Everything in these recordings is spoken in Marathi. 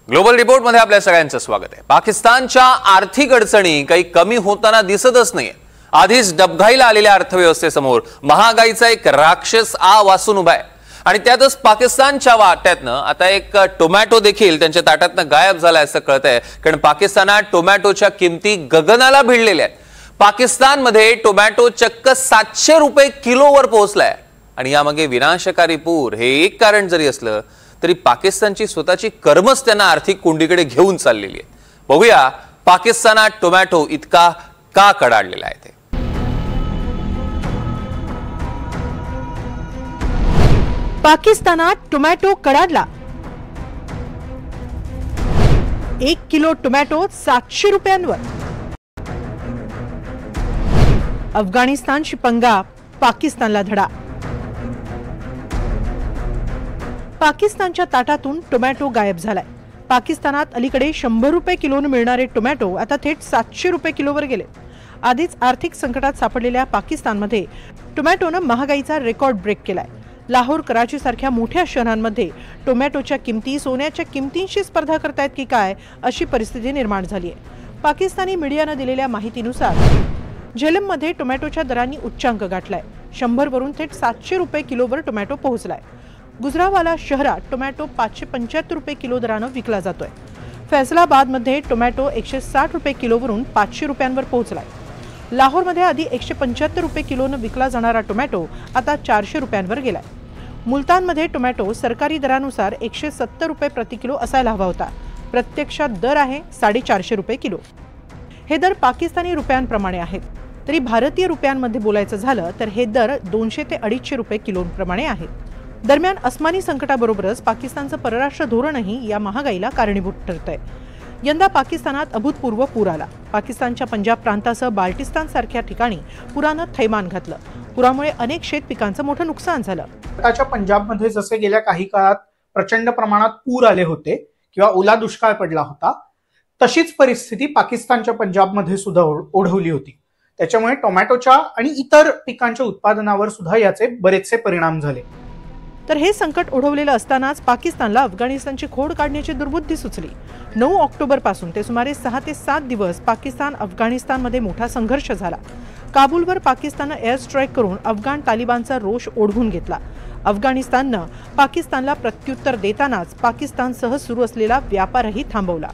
ग्लोबल रिपोर्ट मध्ये आपल्या सगळ्यांचं स्वागत आहे। पाकिस्तानच्या आर्थिक अडचणी काही कमी होताना दिसतच नाहीये। आधीच डबघाईला आलेल्या अर्थव्यवस्थेसमोर महागाईचा एक राक्षस वासून उभा आहे आणि त्यातच पाकिस्तानच्या वाट्यातनं आता एक टोमॅटो देखील त्यांच्या ताटातनं गायब झाला असं कळतंय, कारण पाकिस्तानात टोमॅटोच्या किमती गगनाला भिडलेल्या आहेत। पाकिस्तानमध्ये टोमॅटो चक्क 700 रुपये किलोवर पोहोचलाय आणि यामागे विनाशकारी पूर हे एक कारण जरी असलं तरी पाकिस्तानची स्वतःची कर्मच त्यांना आर्थिक कोंडीकडे घेऊन चाललेली आहे। बघूया पाकिस्तानात टोमॅटो इतका का कडाडलेला आहे ते। पाकिस्तानात टोमॅटो कडाडला। 1 किलो टोमॅटो 700 रुपयांवर। अफगाणिस्तानशी पंगा, पाकिस्तानला धडा। पाकिस्तानच्या ताटातून टोमॅटो गायब झालाय। पाकिस्तानात अलीकडे 100 रुपये किलोने मिळणारे टोमॅटो आता थेट 700 रुपये किलोवर गेले। आधीच आर्थिक संकटात सापडलेल्या पाकिस्तानमध्ये टोमॅटोनं महागाईचा रेकॉर्ड ब्रेक केलाय। लाहोर, कराची सारख्या मोठ्या शहरांमध्ये टोमॅटोच्या किमती सोन्याच्या किमतींशी स्पर्धा करतायत की काय अशी परिस्थिती निर्माण झाली आहे। पाकिस्तानी मीडियानं दिलेल्या माहितीनुसार झेलममध्ये टोमॅटोच्या दरांनी उच्चांक गाठलाय। 100 वरून थेट 700 रुपये किलोवर टोमॅटो पोहोचलाय। गुजरावाला शहरात टोमॅटो 575 रुपये किलो दरानं विकला जातोय। फैसलाबादमध्ये टोमॅटो 160 रुपये किलोवरून 500 रुपयांवर पोहोचलाय। लाहोरमध्ये आधी 175 रुपये किलोनं विकला जाणारा टोमॅटो आता 400 रुपयांवर गेलाय। मुलतानमध्ये टोमॅटो सरकारी दरानुसार 170 रुपये प्रति किलो असायला हवा होता, प्रत्यक्षात दर आहे 450 रुपये किलो। हे दर पाकिस्तानी रुपयांप्रमाणे आहेत, तरी भारतीय रुपयांमध्ये बोलायचं झालं तर हे दर 200 ते 250 रुपये किलोप्रमाणे आहेत। दरम्यान अस्मानी संकटाबरोबरच पाकिस्तानचं परराष्ट्र धोरणही या महागाईला कारणीभूत ठरतंय। यंदा पाकिस्तानात अभूतपूर्व पूर आला। पाकिस्तानच्या पंजाब प्रांतासह बाल्टिस्तान सारख्या ठिकाणी पुरानं थैमान घातलं। पुरामुळे अनेक शेत पिकांचं मोठं नुकसान झालं। भारताच्या पंजाबमध्ये जसे गेल्या काही काळात प्रचंड प्रमाणात पूर आले होते किंवा ओला दुष्काळ पडला होता, तशीच परिस्थिती पाकिस्तानच्या पंजाबमध्ये सुद्धा ओढवली होती। त्याच्यामुळे टोमॅटोच्या आणि इतर पिकांच्या उत्पादनावर सुद्धा याचे बरेचसे परिणाम झाले। तर हे संकट ओढवलेलं असतानाच पाकिस्तानला अफगाणिस्तानची खोड काढण्याची दुर्बुद्धी सुचली। 9 ऑक्टोबर पासून ते सुमारे 6 ते 7 दिवस पाकिस्तान अफगाणिस्तानमध्ये मोठा संघर्ष झाला। काबूलवर पाकिस्ताननं एअर स्ट्राईक करून अफगाण तालिबानचा रोष ओढवून घेतला। अफगाणिस्ताननं पाकिस्तानला प्रत्युत्तर देतानाच पाकिस्तानसह सुरू असलेला व्यापारही थांबवला।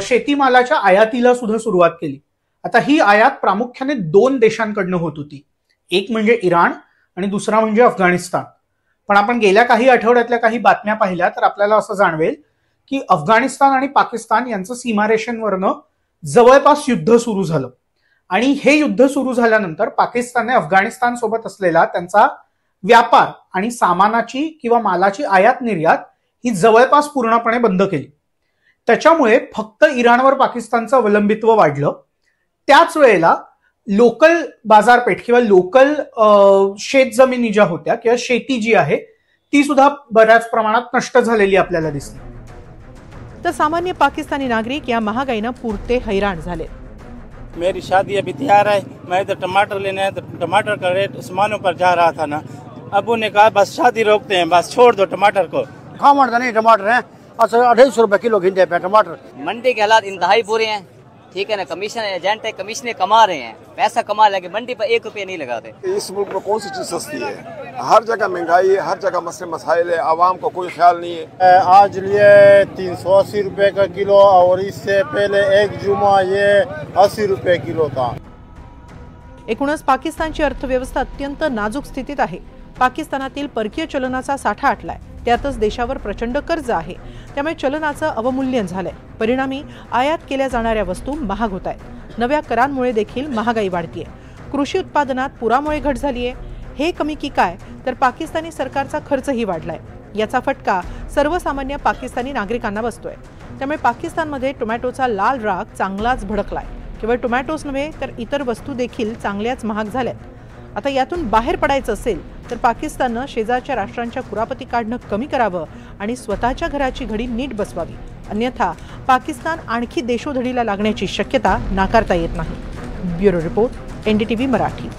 शेतीमालाच्या आयातीला सुद्धा सुरुवात केली। आता ही आयात प्रामुख्याने 2 देशांकडनं होत होती, एक म्हणजे इराण आणि दुसरा म्हणजे अफगाणिस्तान। पण आपण गेल्या काही आठवड्यातल्या काही बातम्या पाहिल्या तर आपल्याला असं जाणवेल की अफगाणिस्तान आणि पाकिस्तान यांचं सीमारेषेवरनं जवळपास युद्ध सुरू झालं आणि हे युद्ध सुरू झाल्यानंतर पाकिस्तानने अफगाणिस्तान सोबत असलेला त्यांचा व्यापार आणि सामानाची किंवा मालाची आयात निर्यात ही जवळपास पूर्णपणे बंद केली। त्याच्यामुळे फक्त इराणवर पाकिस्तानचं अवलंबित्व वाढलं। त्याच वेळेला लोकल बाजारपेठ किंवा लोकल शेतजमिनी ज्या होत्या किंवा शेती जी आहे ती सुद्धा बऱ्याच प्रमाणात नष्ट झालेली आपल्याला दिसली। तर सामान्य पाकिस्तानी नागरिक या महागाईनं पुरते हैराण झाले। मेरी शादी अभी तैयार है, मैं इधर टमाटर लेने आया तो टमाटर का रेट आसमानों पर जा रहा था ना। अबू ने कहा बस शादी रोकते हैं, बस छोड़ दो टमाटर को। खामड़ नहीं टमाटर है 250 रुपए किलो घिंटे पे टमाटर। मंडी के हालात इंतहाई बुरे हैं, ठीक है ना। कमीशन एजेंट है, कमीशनें कमा रहे हैं, पैसा कमा लगे, मंडी पर 1 रुपया नहीं लगाते। इस मुल्क में कौन सी चीज सस्ती है? हर जगह महंगाई है, हर जगह मसले मसाइल है, आवाम को कोई ख्याल नहीं है। आज लिए 380 रुपए का किलो और इससे पहले एक जुमा ये 80 रुपए किलो था। एकूणच पाकिस्तानची अर्थव्यवस्था अत्यंत नाजूक स्थितीत आहे। पाकिस्तानातील परकीय चलनाचा साठा आटलाय, त्यातच देशावर प्रचंड कर्ज आहे, त्यामुळे चलनाचं अवमूल्यन झालंय। परिणामी आयात केल्या जाणाऱ्या वस्तू महाग होत आहेत। नव्या करांमुळे देखील महागाई वाढतीये। कृषी उत्पादनात पुरामुळे घट झालीये। हे कमी की काय तर पाकिस्तानी सरकारचा खर्चही वाढलाय। याचा फटका सर्वसामान्य पाकिस्तानी नागरिकांना बसतोय। त्यामुळे पाकिस्तानमध्ये टोमॅटोचा लाल राग चांगलाच भडकलाय। केवळ टोमॅटोच नव्हे तर इतर वस्तू देखील चांगल्याच महाग झाल्यात। आता यातून बाहेर पडायचं असेल तर पाकिस्ताननं शेजारच्या राष्ट्रांच्या कुरापती काढणं कमी करावं आणि स्वतःच्या घराची घडी नीट बसवावी, अन्यथा पाकिस्तान आणखी देशोधडीला लागण्याची शक्यता नाकारता येत नाही। Bureau report, NDTV Marathi.